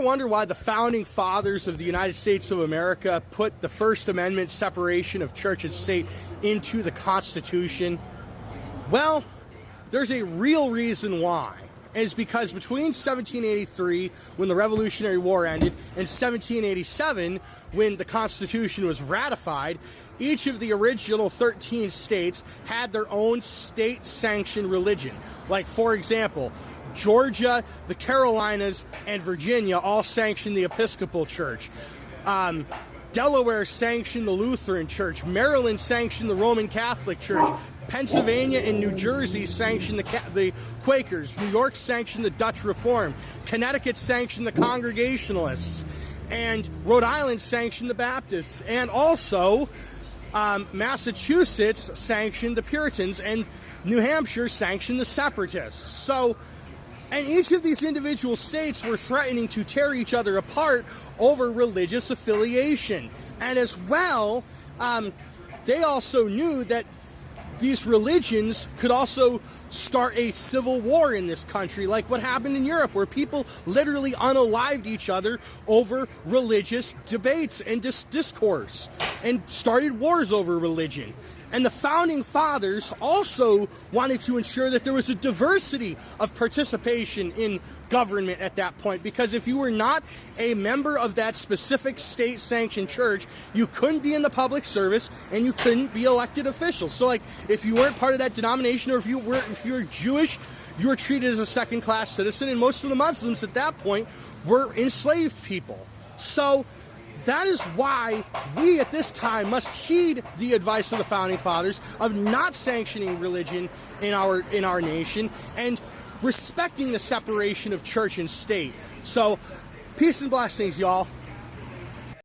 wonder why the founding fathers of the United States of America put the First Amendment separation of church and state into the Constitution? Well, there's a real reason why. And it's because between 1783, when the Revolutionary War ended, and 1787, when the Constitution was ratified, each of the original 13 states had their own state-sanctioned religion. Like, for example, Georgia, the Carolinas, and Virginia all sanctioned the Episcopal Church. Delaware sanctioned the Lutheran Church. Maryland sanctioned the Roman Catholic Church. Pennsylvania and New Jersey sanctioned the Quakers. New York sanctioned the Dutch Reformed. Connecticut sanctioned the Congregationalists. And Rhode Island sanctioned the Baptists. And also, Massachusetts sanctioned the Puritans. And New Hampshire sanctioned the Separatists. So, and each of these individual states were threatening to tear each other apart over religious affiliation. And as well, they also knew that these religions could also start a civil war in this country, like what happened in Europe, where people literally unalived each other over religious debates and discourse, and started wars over religion. And the founding fathers also wanted to ensure that there was a diversity of participation in government at that point, because if you were not a member of that specific state-sanctioned church, you couldn't be in the public service and you couldn't be elected officials. So, like, if you weren't part of that denomination, or if you were Jewish, you were treated as a second-class citizen, and most of the Muslims at that point were enslaved people. So that is why we at this time must heed the advice of the founding fathers of not sanctioning religion in our nation and respecting the separation of church and state. So, peace and blessings, y'all.